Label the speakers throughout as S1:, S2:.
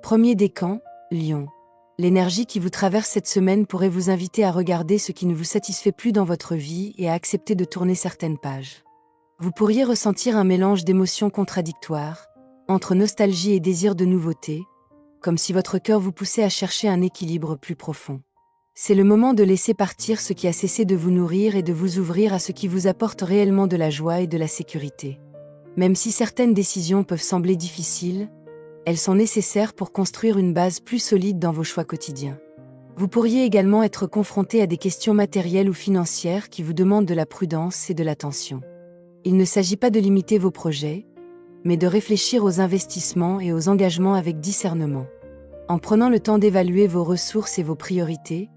S1: Premier décan, Lion. L'énergie qui vous traverse cette semaine pourrait vous inviter à regarder ce qui ne vous satisfait plus dans votre vie et à accepter de tourner certaines pages. Vous pourriez ressentir un mélange d'émotions contradictoires, entre nostalgie et désir de nouveauté, comme si votre cœur vous poussait à chercher un équilibre plus profond. C'est le moment de laisser partir ce qui a cessé de vous nourrir et de vous ouvrir à ce qui vous apporte réellement de la joie et de la sécurité. Même si certaines décisions peuvent sembler difficiles, elles sont nécessaires pour construire une base plus solide dans vos choix quotidiens. Vous pourriez également être confronté à des questions matérielles ou financières qui vous demandent de la prudence et de l'attention. Il ne s'agit pas de limiter vos projets, mais de réfléchir aux investissements et aux engagements avec discernement. En prenant le temps d'évaluer vos ressources et vos priorités,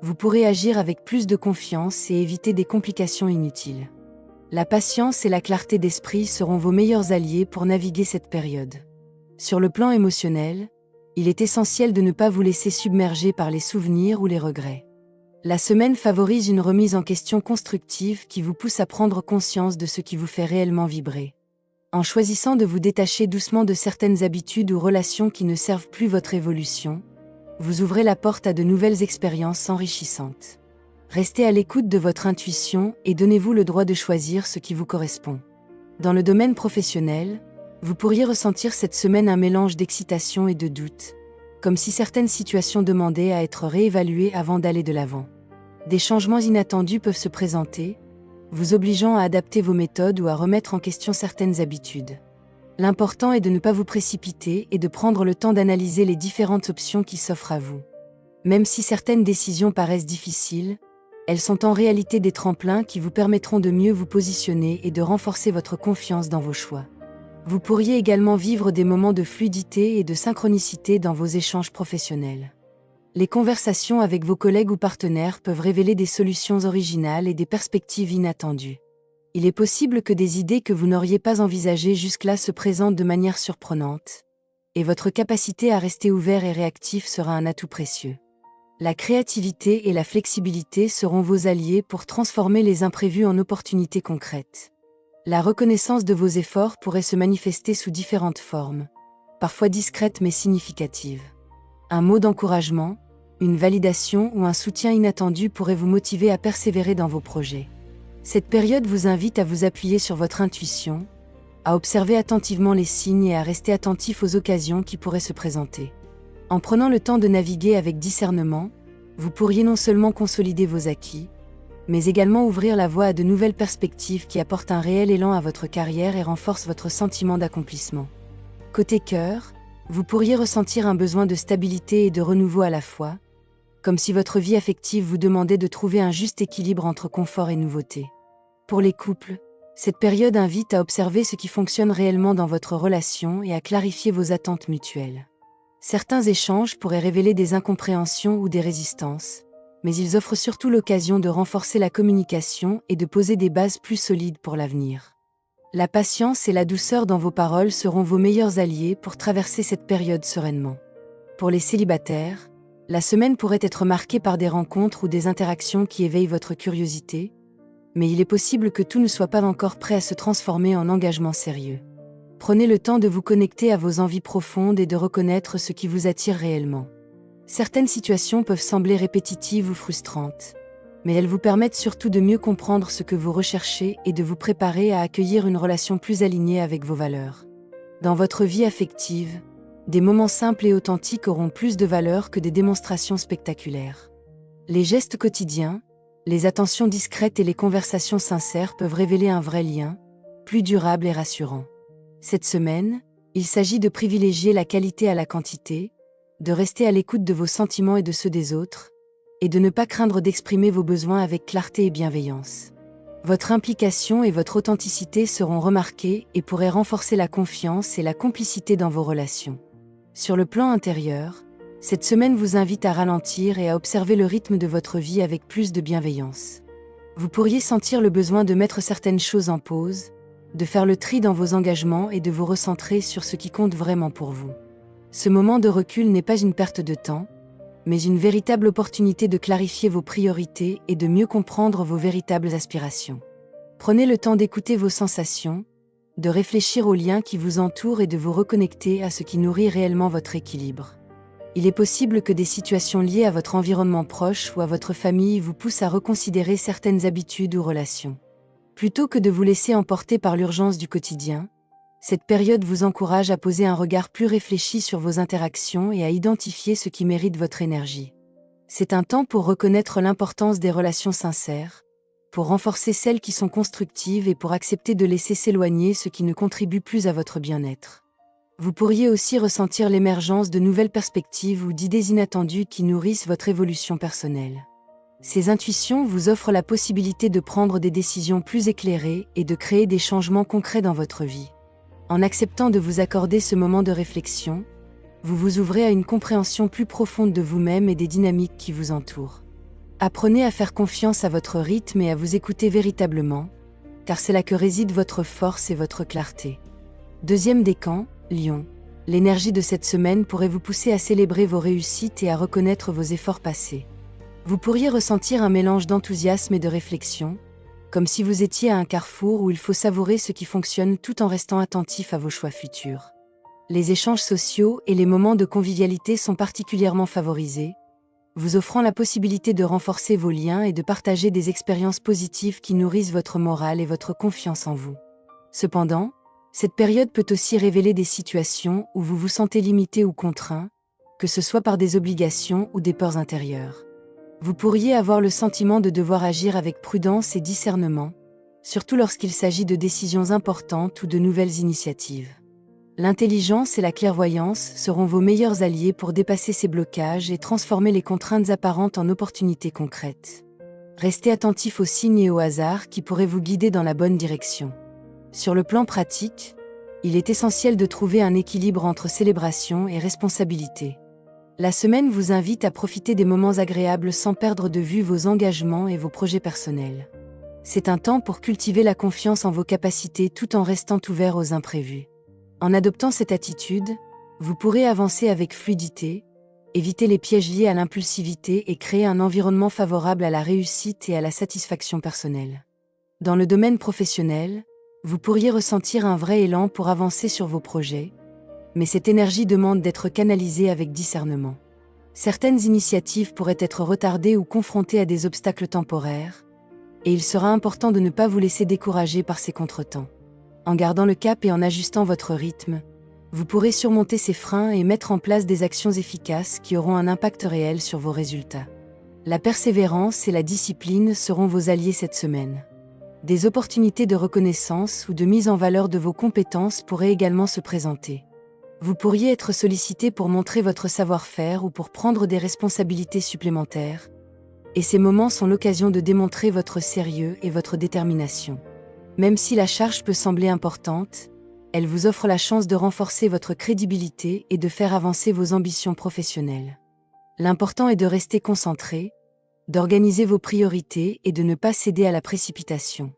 S1: vous pourrez agir avec plus de confiance et éviter des complications inutiles. La patience et la clarté d'esprit seront vos meilleurs alliés pour naviguer cette période. Sur le plan émotionnel, il est essentiel de ne pas vous laisser submerger par les souvenirs ou les regrets. La semaine favorise une remise en question constructive qui vous pousse à prendre conscience de ce qui vous fait réellement vibrer. En choisissant de vous détacher doucement de certaines habitudes ou relations qui ne servent plus votre évolution, vous ouvrez la porte à de nouvelles expériences enrichissantes. Restez à l'écoute de votre intuition et donnez-vous le droit de choisir ce qui vous correspond. Dans le domaine professionnel, vous pourriez ressentir cette semaine un mélange d'excitation et de doute, comme si certaines situations demandaient à être réévaluées avant d'aller de l'avant. Des changements inattendus peuvent se présenter, vous obligeant à adapter vos méthodes ou à remettre en question certaines habitudes. L'important est de ne pas vous précipiter et de prendre le temps d'analyser les différentes options qui s'offrent à vous. Même si certaines décisions paraissent difficiles, elles sont en réalité des tremplins qui vous permettront de mieux vous positionner et de renforcer votre confiance dans vos choix. Vous pourriez également vivre des moments de fluidité et de synchronicité dans vos échanges professionnels. Les conversations avec vos collègues ou partenaires peuvent révéler des solutions originales et des perspectives inattendues. Il est possible que des idées que vous n'auriez pas envisagées jusque-là se présentent de manière surprenante, et votre capacité à rester ouvert et réactif sera un atout précieux. La créativité et la flexibilité seront vos alliés pour transformer les imprévus en opportunités concrètes. La reconnaissance de vos efforts pourrait se manifester sous différentes formes, parfois discrètes mais significatives. Un mot d'encouragement, une validation ou un soutien inattendu pourrait vous motiver à persévérer dans vos projets. Cette période vous invite à vous appuyer sur votre intuition, à observer attentivement les signes et à rester attentif aux occasions qui pourraient se présenter. En prenant le temps de naviguer avec discernement, vous pourriez non seulement consolider vos acquis, mais également ouvrir la voie à de nouvelles perspectives qui apportent un réel élan à votre carrière et renforcent votre sentiment d'accomplissement. Côté cœur, vous pourriez ressentir un besoin de stabilité et de renouveau à la fois, comme si votre vie affective vous demandait de trouver un juste équilibre entre confort et nouveauté. Pour les couples, cette période invite à observer ce qui fonctionne réellement dans votre relation et à clarifier vos attentes mutuelles. Certains échanges pourraient révéler des incompréhensions ou des résistances, mais ils offrent surtout l'occasion de renforcer la communication et de poser des bases plus solides pour l'avenir. La patience et la douceur dans vos paroles seront vos meilleurs alliés pour traverser cette période sereinement. Pour les célibataires, la semaine pourrait être marquée par des rencontres ou des interactions qui éveillent votre curiosité, mais il est possible que tout ne soit pas encore prêt à se transformer en engagement sérieux. Prenez le temps de vous connecter à vos envies profondes et de reconnaître ce qui vous attire réellement. Certaines situations peuvent sembler répétitives ou frustrantes, mais elles vous permettent surtout de mieux comprendre ce que vous recherchez et de vous préparer à accueillir une relation plus alignée avec vos valeurs. Dans votre vie affective, des moments simples et authentiques auront plus de valeur que des démonstrations spectaculaires. Les gestes quotidiens, les attentions discrètes et les conversations sincères peuvent révéler un vrai lien, plus durable et rassurant. Cette semaine, il s'agit de privilégier la qualité à la quantité, de rester à l'écoute de vos sentiments et de ceux des autres, et de ne pas craindre d'exprimer vos besoins avec clarté et bienveillance. Votre implication et votre authenticité seront remarquées et pourraient renforcer la confiance et la complicité dans vos relations. Sur le plan intérieur, cette semaine vous invite à ralentir et à observer le rythme de votre vie avec plus de bienveillance. Vous pourriez sentir le besoin de mettre certaines choses en pause, de faire le tri dans vos engagements et de vous recentrer sur ce qui compte vraiment pour vous. Ce moment de recul n'est pas une perte de temps, mais une véritable opportunité de clarifier vos priorités et de mieux comprendre vos véritables aspirations. Prenez le temps d'écouter vos sensations, de réfléchir aux liens qui vous entourent et de vous reconnecter à ce qui nourrit réellement votre équilibre. Il est possible que des situations liées à votre environnement proche ou à votre famille vous poussent à reconsidérer certaines habitudes ou relations. Plutôt que de vous laisser emporter par l'urgence du quotidien, cette période vous encourage à poser un regard plus réfléchi sur vos interactions et à identifier ce qui mérite votre énergie. C'est un temps pour reconnaître l'importance des relations sincères, pour renforcer celles qui sont constructives et pour accepter de laisser s'éloigner ce qui ne contribue plus à votre bien-être. Vous pourriez aussi ressentir l'émergence de nouvelles perspectives ou d'idées inattendues qui nourrissent votre évolution personnelle. Ces intuitions vous offrent la possibilité de prendre des décisions plus éclairées et de créer des changements concrets dans votre vie. En acceptant de vous accorder ce moment de réflexion, vous vous ouvrez à une compréhension plus profonde de vous-même et des dynamiques qui vous entourent. Apprenez à faire confiance à votre rythme et à vous écouter véritablement, car c'est là que réside votre force et votre clarté. Deuxième décan, Lion. L'énergie de cette semaine pourrait vous pousser à célébrer vos réussites et à reconnaître vos efforts passés. Vous pourriez ressentir un mélange d'enthousiasme et de réflexion, comme si vous étiez à un carrefour où il faut savourer ce qui fonctionne tout en restant attentif à vos choix futurs. Les échanges sociaux et les moments de convivialité sont particulièrement favorisés, vous offrant la possibilité de renforcer vos liens et de partager des expériences positives qui nourrissent votre morale et votre confiance en vous. Cependant, cette période peut aussi révéler des situations où vous vous sentez limité ou contraint, que ce soit par des obligations ou des peurs intérieures. Vous pourriez avoir le sentiment de devoir agir avec prudence et discernement, surtout lorsqu'il s'agit de décisions importantes ou de nouvelles initiatives. L'intelligence et la clairvoyance seront vos meilleurs alliés pour dépasser ces blocages et transformer les contraintes apparentes en opportunités concrètes. Restez attentif aux signes et aux hasards qui pourraient vous guider dans la bonne direction. Sur le plan pratique, il est essentiel de trouver un équilibre entre célébration et responsabilité. La semaine vous invite à profiter des moments agréables sans perdre de vue vos engagements et vos projets personnels. C'est un temps pour cultiver la confiance en vos capacités tout en restant ouvert aux imprévus. En adoptant cette attitude, vous pourrez avancer avec fluidité, éviter les pièges liés à l'impulsivité et créer un environnement favorable à la réussite et à la satisfaction personnelle. Dans le domaine professionnel, vous pourriez ressentir un vrai élan pour avancer sur vos projets, mais cette énergie demande d'être canalisée avec discernement. Certaines initiatives pourraient être retardées ou confrontées à des obstacles temporaires, et il sera important de ne pas vous laisser décourager par ces contretemps. En gardant le cap et en ajustant votre rythme, vous pourrez surmonter ces freins et mettre en place des actions efficaces qui auront un impact réel sur vos résultats. La persévérance et la discipline seront vos alliés cette semaine. Des opportunités de reconnaissance ou de mise en valeur de vos compétences pourraient également se présenter. Vous pourriez être sollicité pour montrer votre savoir-faire ou pour prendre des responsabilités supplémentaires, et ces moments sont l'occasion de démontrer votre sérieux et votre détermination. Même si la charge peut sembler importante, elle vous offre la chance de renforcer votre crédibilité et de faire avancer vos ambitions professionnelles. L'important est de rester concentré, d'organiser vos priorités et de ne pas céder à la précipitation.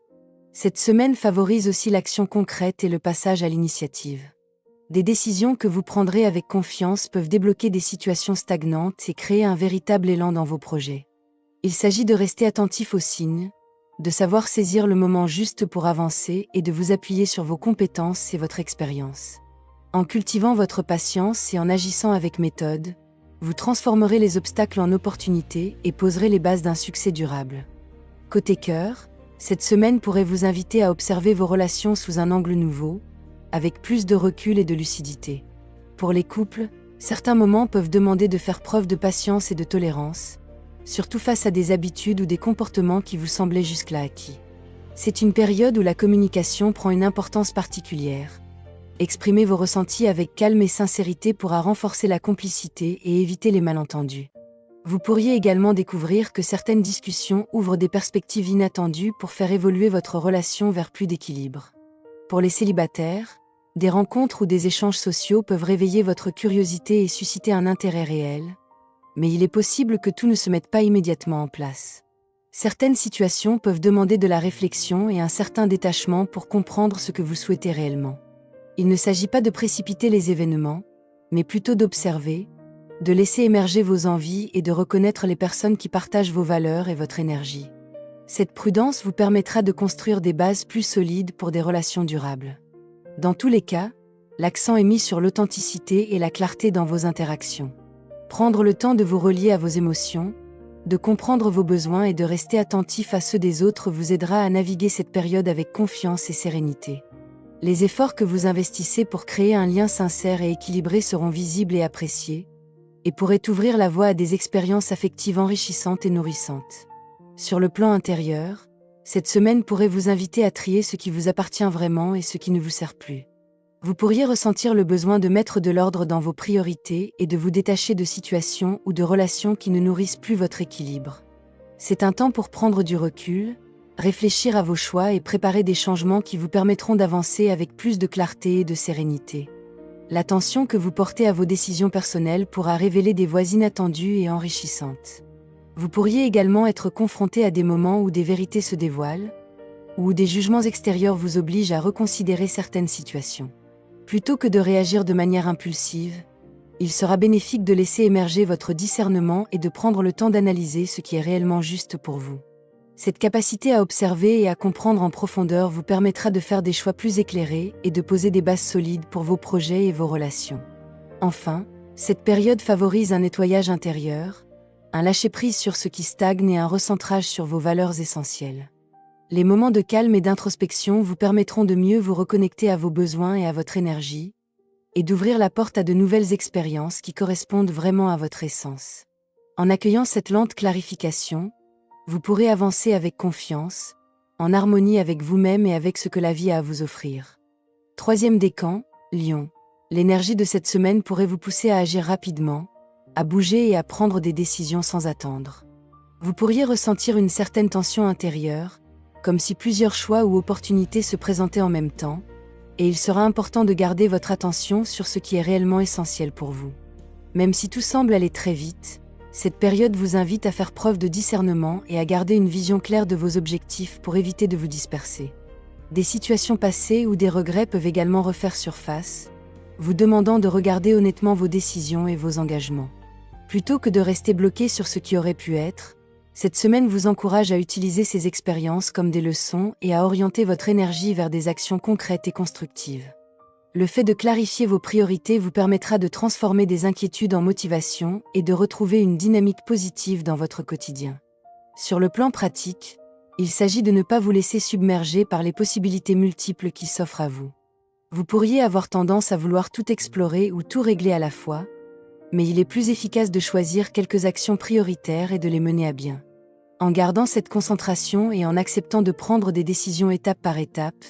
S1: Cette semaine favorise aussi l'action concrète et le passage à l'initiative. Des décisions que vous prendrez avec confiance peuvent débloquer des situations stagnantes et créer un véritable élan dans vos projets. Il s'agit de rester attentif aux signes, de savoir saisir le moment juste pour avancer et de vous appuyer sur vos compétences et votre expérience. En cultivant votre patience et en agissant avec méthode, vous transformerez les obstacles en opportunités et poserez les bases d'un succès durable. Côté cœur, cette semaine pourrait vous inviter à observer vos relations sous un angle nouveau, avec plus de recul et de lucidité. Pour les couples, certains moments peuvent demander de faire preuve de patience et de tolérance, surtout face à des habitudes ou des comportements qui vous semblaient jusque-là acquis. C'est une période où la communication prend une importance particulière. Exprimez vos ressentis avec calme et sincérité pourra renforcer la complicité et éviter les malentendus. Vous pourriez également découvrir que certaines discussions ouvrent des perspectives inattendues pour faire évoluer votre relation vers plus d'équilibre. Pour les célibataires, des rencontres ou des échanges sociaux peuvent réveiller votre curiosité et susciter un intérêt réel, mais il est possible que tout ne se mette pas immédiatement en place. Certaines situations peuvent demander de la réflexion et un certain détachement pour comprendre ce que vous souhaitez réellement. Il ne s'agit pas de précipiter les événements, mais plutôt d'observer, de laisser émerger vos envies et de reconnaître les personnes qui partagent vos valeurs et votre énergie. Cette prudence vous permettra de construire des bases plus solides pour des relations durables. Dans tous les cas, l'accent est mis sur l'authenticité et la clarté dans vos interactions. Prendre le temps de vous relier à vos émotions, de comprendre vos besoins et de rester attentif à ceux des autres vous aidera à naviguer cette période avec confiance et sérénité. Les efforts que vous investissez pour créer un lien sincère et équilibré seront visibles et appréciés, et pourraient ouvrir la voie à des expériences affectives enrichissantes et nourrissantes. Sur le plan intérieur, cette semaine pourrait vous inviter à trier ce qui vous appartient vraiment et ce qui ne vous sert plus. Vous pourriez ressentir le besoin de mettre de l'ordre dans vos priorités et de vous détacher de situations ou de relations qui ne nourrissent plus votre équilibre. C'est un temps pour prendre du recul, réfléchir à vos choix et préparer des changements qui vous permettront d'avancer avec plus de clarté et de sérénité. L'attention que vous portez à vos décisions personnelles pourra révéler des voies inattendues et enrichissantes. Vous pourriez également être confronté à des moments où des vérités se dévoilent, ou où des jugements extérieurs vous obligent à reconsidérer certaines situations. Plutôt que de réagir de manière impulsive, il sera bénéfique de laisser émerger votre discernement et de prendre le temps d'analyser ce qui est réellement juste pour vous. Cette capacité à observer et à comprendre en profondeur vous permettra de faire des choix plus éclairés et de poser des bases solides pour vos projets et vos relations. Enfin, cette période favorise un nettoyage intérieur, un lâcher-prise sur ce qui stagne et un recentrage sur vos valeurs essentielles. Les moments de calme et d'introspection vous permettront de mieux vous reconnecter à vos besoins et à votre énergie, et d'ouvrir la porte à de nouvelles expériences qui correspondent vraiment à votre essence. En accueillant cette lente clarification, vous pourrez avancer avec confiance, en harmonie avec vous-même et avec ce que la vie a à vous offrir. Troisième décan, Lion. L'énergie de cette semaine pourrait vous pousser à agir rapidement, à bouger et à prendre des décisions sans attendre. Vous pourriez ressentir une certaine tension intérieure, comme si plusieurs choix ou opportunités se présentaient en même temps, et il sera important de garder votre attention sur ce qui est réellement essentiel pour vous. Même si tout semble aller très vite, cette période vous invite à faire preuve de discernement et à garder une vision claire de vos objectifs pour éviter de vous disperser. Des situations passées ou des regrets peuvent également refaire surface, vous demandant de regarder honnêtement vos décisions et vos engagements. Plutôt que de rester bloqué sur ce qui aurait pu être, cette semaine vous encourage à utiliser ces expériences comme des leçons et à orienter votre énergie vers des actions concrètes et constructives. Le fait de clarifier vos priorités vous permettra de transformer des inquiétudes en motivation et de retrouver une dynamique positive dans votre quotidien. Sur le plan pratique, il s'agit de ne pas vous laisser submerger par les possibilités multiples qui s'offrent à vous. Vous pourriez avoir tendance à vouloir tout explorer ou tout régler à la fois, mais il est plus efficace de choisir quelques actions prioritaires et de les mener à bien. En gardant cette concentration et en acceptant de prendre des décisions étape par étape,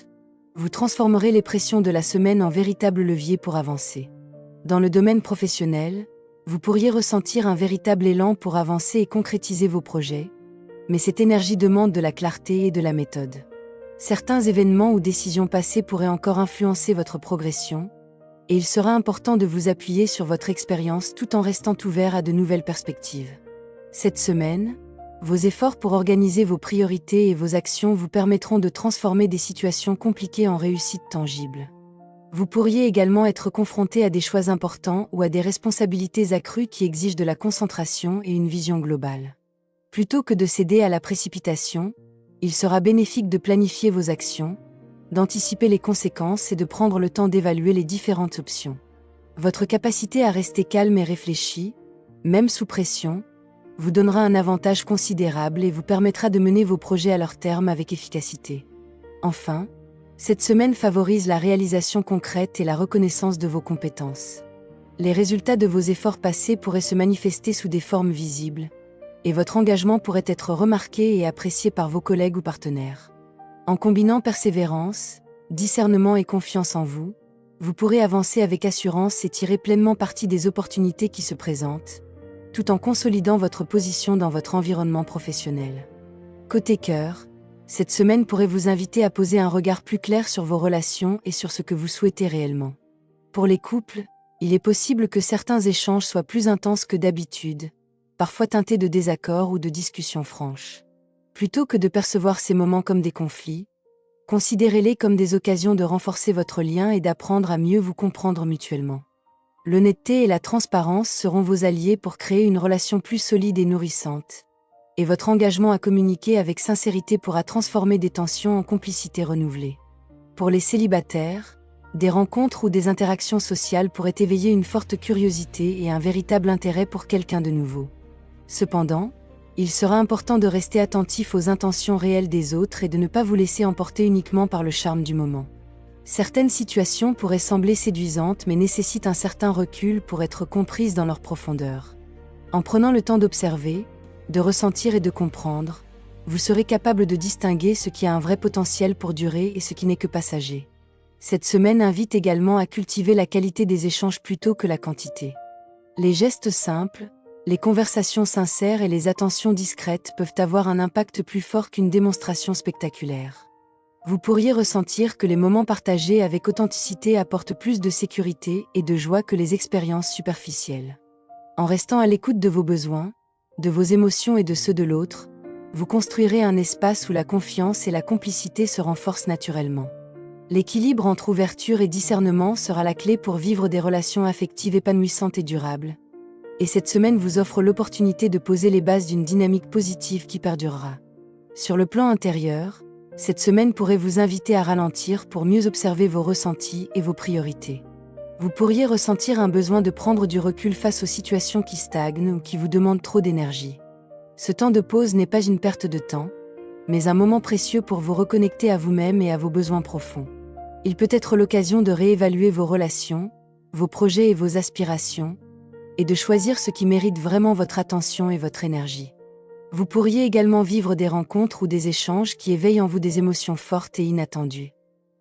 S1: vous transformerez les pressions de la semaine en véritables leviers pour avancer. Dans le domaine professionnel, vous pourriez ressentir un véritable élan pour avancer et concrétiser vos projets, mais cette énergie demande de la clarté et de la méthode. Certains événements ou décisions passées pourraient encore influencer votre progression, et il sera important de vous appuyer sur votre expérience tout en restant ouvert à de nouvelles perspectives. Cette semaine, vos efforts pour organiser vos priorités et vos actions vous permettront de transformer des situations compliquées en réussites tangibles. Vous pourriez également être confronté à des choix importants ou à des responsabilités accrues qui exigent de la concentration et une vision globale. Plutôt que de céder à la précipitation, il sera bénéfique de planifier vos actions, d'anticiper les conséquences et de prendre le temps d'évaluer les différentes options. Votre capacité à rester calme et réfléchi, même sous pression, vous donnera un avantage considérable et vous permettra de mener vos projets à leur terme avec efficacité. Enfin, cette semaine favorise la réalisation concrète et la reconnaissance de vos compétences. Les résultats de vos efforts passés pourraient se manifester sous des formes visibles, et votre engagement pourrait être remarqué et apprécié par vos collègues ou partenaires. En combinant persévérance, discernement et confiance en vous, vous pourrez avancer avec assurance et tirer pleinement parti des opportunités qui se présentent, tout en consolidant votre position dans votre environnement professionnel. Côté cœur, cette semaine pourrait vous inviter à poser un regard plus clair sur vos relations et sur ce que vous souhaitez réellement. Pour les couples, il est possible que certains échanges soient plus intenses que d'habitude, parfois teintés de désaccords ou de discussions franches. Plutôt que de percevoir ces moments comme des conflits, considérez-les comme des occasions de renforcer votre lien et d'apprendre à mieux vous comprendre mutuellement. L'honnêteté et la transparence seront vos alliés pour créer une relation plus solide et nourrissante, et votre engagement à communiquer avec sincérité pourra transformer des tensions en complicité renouvelée. Pour les célibataires, Des rencontres ou des interactions sociales pourraient éveiller une forte curiosité et un véritable intérêt pour quelqu'un de nouveau. Cependant, il sera important de rester attentif aux intentions réelles des autres et de ne pas vous laisser emporter uniquement par le charme du moment. Certaines situations pourraient sembler séduisantes mais nécessitent un certain recul pour être comprises dans leur profondeur. En prenant le temps d'observer, de ressentir et de comprendre, vous serez capable de distinguer ce qui a un vrai potentiel pour durer et ce qui n'est que passager. Cette semaine invite également à cultiver la qualité des échanges plutôt que la quantité. Les gestes simples, les conversations sincères et les attentions discrètes peuvent avoir un impact plus fort qu'une démonstration spectaculaire. Vous pourriez ressentir que les moments partagés avec authenticité apportent plus de sécurité et de joie que les expériences superficielles. En restant à l'écoute de vos besoins, de vos émotions et de ceux de l'autre, vous construirez un espace où la confiance et la complicité se renforcent naturellement. L'équilibre entre ouverture et discernement sera la clé pour vivre des relations affectives épanouissantes et durables. Et cette semaine vous offre l'opportunité de poser les bases d'une dynamique positive qui perdurera. Sur le plan intérieur, cette semaine pourrait vous inviter à ralentir pour mieux observer vos ressentis et vos priorités. Vous pourriez ressentir un besoin de prendre du recul face aux situations qui stagnent ou qui vous demandent trop d'énergie. Ce temps de pause n'est pas une perte de temps, mais un moment précieux pour vous reconnecter à vous-même et à vos besoins profonds. Il peut être l'occasion de réévaluer vos relations, vos projets et vos aspirations, et de choisir ce qui mérite vraiment votre attention et votre énergie. Vous pourriez également vivre des rencontres ou des échanges qui éveillent en vous des émotions fortes et inattendues.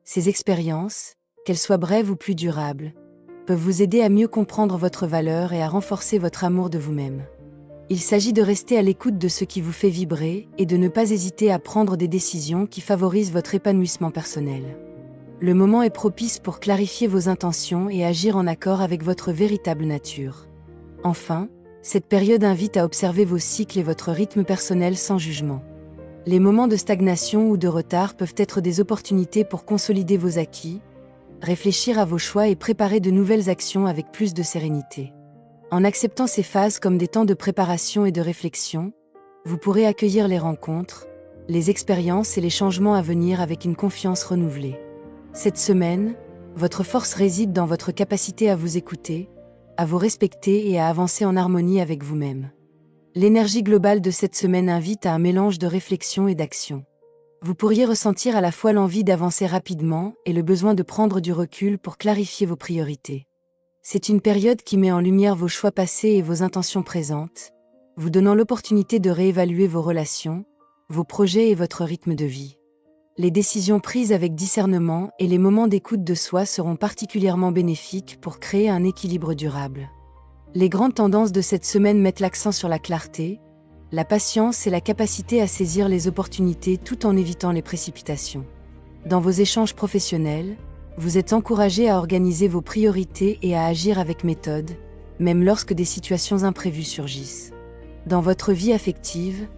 S1: Ces expériences, qu'elles soient brèves ou plus durables, peuvent vous aider à mieux comprendre votre valeur et à renforcer votre amour de vous-même. Il s'agit de rester à l'écoute de ce qui vous fait vibrer et de ne pas hésiter à prendre des décisions qui favorisent votre épanouissement personnel. Le moment est propice pour clarifier vos intentions et agir en accord avec votre véritable nature. Enfin, cette période invite à observer vos cycles et votre rythme personnel sans jugement. Les moments de stagnation ou de retard peuvent être des opportunités pour consolider vos acquis, réfléchir à vos choix et préparer de nouvelles actions avec plus de sérénité. En acceptant ces phases comme des temps de préparation et de réflexion, vous pourrez accueillir les rencontres, les expériences et les changements à venir avec une confiance renouvelée. Cette semaine, votre force réside dans votre capacité à vous écouter, à vous respecter et à avancer en harmonie avec vous-même. L'énergie globale de cette semaine invite à un mélange de réflexion et d'action. Vous pourriez ressentir à la fois l'envie d'avancer rapidement et le besoin de prendre du recul pour clarifier vos priorités. C'est une période qui met en lumière vos choix passés et vos intentions présentes, vous donnant l'opportunité de réévaluer vos relations, vos projets et votre rythme de vie. Les décisions prises avec discernement et les moments d'écoute de soi seront particulièrement bénéfiques pour créer un équilibre durable. Les grandes tendances de cette semaine mettent l'accent sur la clarté, la patience et la capacité à saisir les opportunités tout en évitant les précipitations. Dans vos échanges professionnels, vous êtes encouragé à organiser vos priorités et à agir avec méthode, même lorsque des situations imprévues surgissent. Dans votre vie affective,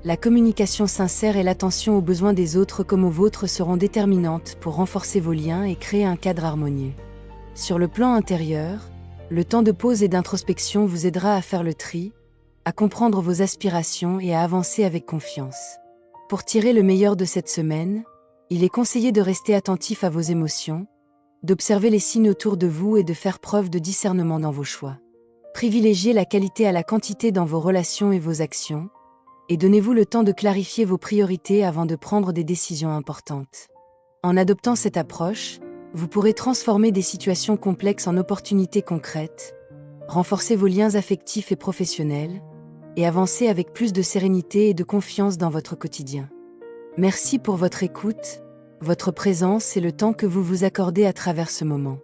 S1: la communication sincère et l'attention aux besoins des autres comme aux vôtres seront déterminantes pour renforcer vos liens et créer un cadre harmonieux. Sur le plan intérieur, le temps de pause et d'introspection vous aidera à faire le tri, à comprendre vos aspirations et à avancer avec confiance. Pour tirer le meilleur de cette semaine, il est conseillé de rester attentif à vos émotions, d'observer les signes autour de vous et de faire preuve de discernement dans vos choix. Privilégiez la qualité à la quantité dans vos relations et vos actions, et donnez-vous le temps de clarifier vos priorités avant de prendre des décisions importantes. En adoptant cette approche, vous pourrez transformer des situations complexes en opportunités concrètes, renforcer vos liens affectifs et professionnels, et avancer avec plus de sérénité et de confiance dans votre quotidien. Merci pour votre écoute, votre présence et le temps que vous vous accordez à travers ce moment.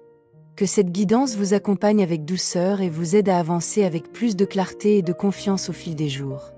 S1: Que cette guidance vous accompagne avec douceur et vous aide à avancer avec plus de clarté et de confiance au fil des jours.